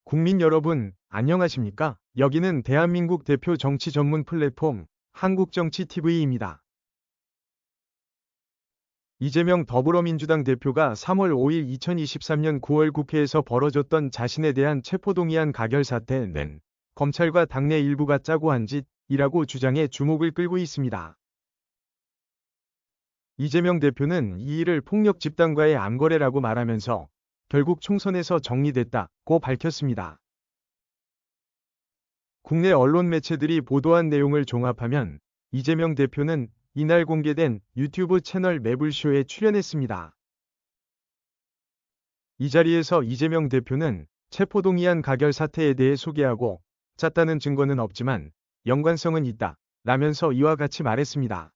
국민 여러분, 안녕하십니까? 여기는 대한민국 대표 정치 전문 플랫폼 한국정치TV입니다. 이재명 더불어민주당 대표가 3월 5일 2023년 9월 국회에서 벌어졌던 자신에 대한 체포동의안 가결 사태는 검찰과 당내 일부가 짜고 한 짓이라고 주장해 주목을 끌고 있습니다. 이재명 대표는 이 일을 폭력 집단과의 암거래라고 말하면서 결국 총선에서 정리됐다고 밝혔습니다. 국내 언론 매체들이 보도한 내용을 종합하면 이재명 대표는 이날 공개된 유튜브 채널 매불쇼에 출연했습니다. 이 자리에서 이재명 대표는 체포동의안 가결 사태에 대해 소개하고 짰다는 증거는 없지만 연관성은 있다 라면서 이와 같이 말했습니다.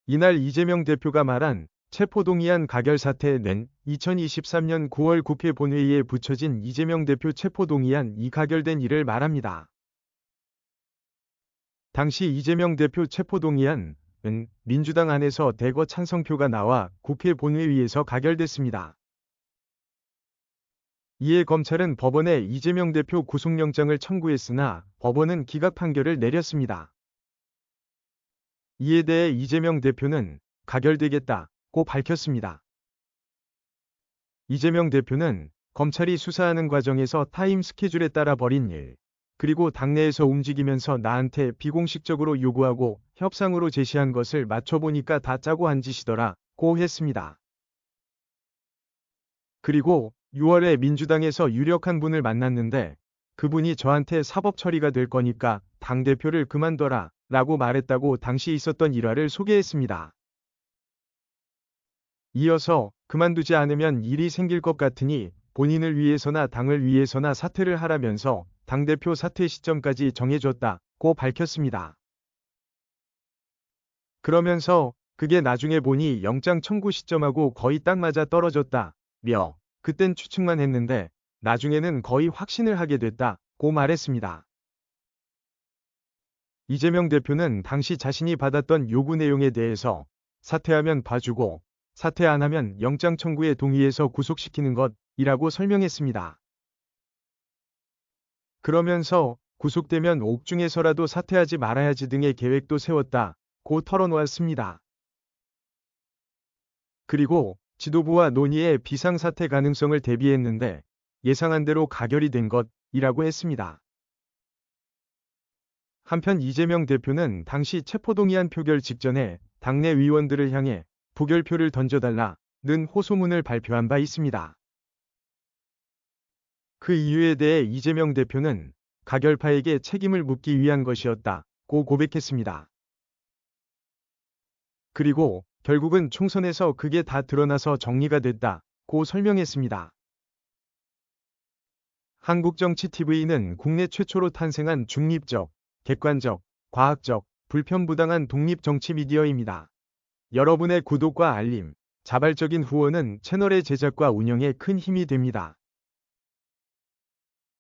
이날 이재명 대표가 말한 체포동의안 가결 사태는 2023년 9월 국회 본회의에 붙여진 이재명 대표 체포동의안이 가결된 일을 말합니다. 당시 이재명 대표 체포동의안은 민주당 안에서 대거 찬성표가 나와 국회 본회의에서 가결됐습니다. 이에 검찰은 법원에 이재명 대표 구속영장을 청구했으나 법원은 기각 판결을 내렸습니다. 이에 대해 이재명 대표는 가결되겠다고 밝혔습니다. 이재명 대표는 검찰이 수사하는 과정에서 타임 스케줄에 따라 벌인 일, 그리고 당내에서 움직이면서 나한테 비공식적으로 요구하고 협상으로 제시한 것을 맞춰보니까 다 짜고 한 짓이더라고 했습니다. 그리고 6월에 민주당에서 유력한 분을 만났는데 그분이 저한테 사법 처리가 될 거니까 당대표를 그만둬라 라고 말했다고 당시 있었던 일화를 소개했습니다. 이어서 그만두지 않으면 일이 생길 것 같으니 본인을 위해서나 당을 위해서나 사퇴를 하라면서 당대표 사퇴 시점까지 정해줬다고 밝혔습니다. 그러면서 그게 나중에 보니 영장 청구 시점하고 거의 딱 맞아 떨어졌다며 그땐 추측만 했는데 나중에는 거의 확신을 하게 됐다고 말했습니다. 이재명 대표는 당시 자신이 받았던 요구 내용에 대해서 사퇴하면 봐주고 사퇴 안 하면 영장 청구에 동의해서 구속시키는 것이라고 설명했습니다. 그러면서 구속되면 옥중에서라도 사퇴하지 말아야지 등의 계획도 세웠다고 털어놓았습니다. 그리고 지도부와 논의의 비상사태 가능성을 대비했는데 예상한 대로 가결이 된 것이라고 했습니다. 한편 이재명 대표는 당시 체포동의안 표결 직전에 당내 위원들을 향해 부결표를 던져달라는 호소문을 발표한 바 있습니다. 그 이유에 대해 이재명 대표는 가결파에게 책임을 묻기 위한 것이었다고 고백했습니다. 그리고 결국은 총선에서 그게 다 드러나서 정리가 됐다고 설명했습니다. 한국정치TV는 국내 최초로 탄생한 중립적, 객관적, 과학적, 불편부당한 독립정치 미디어입니다. 여러분의 구독과 알림, 자발적인 후원은 채널의 제작과 운영에 큰 힘이 됩니다.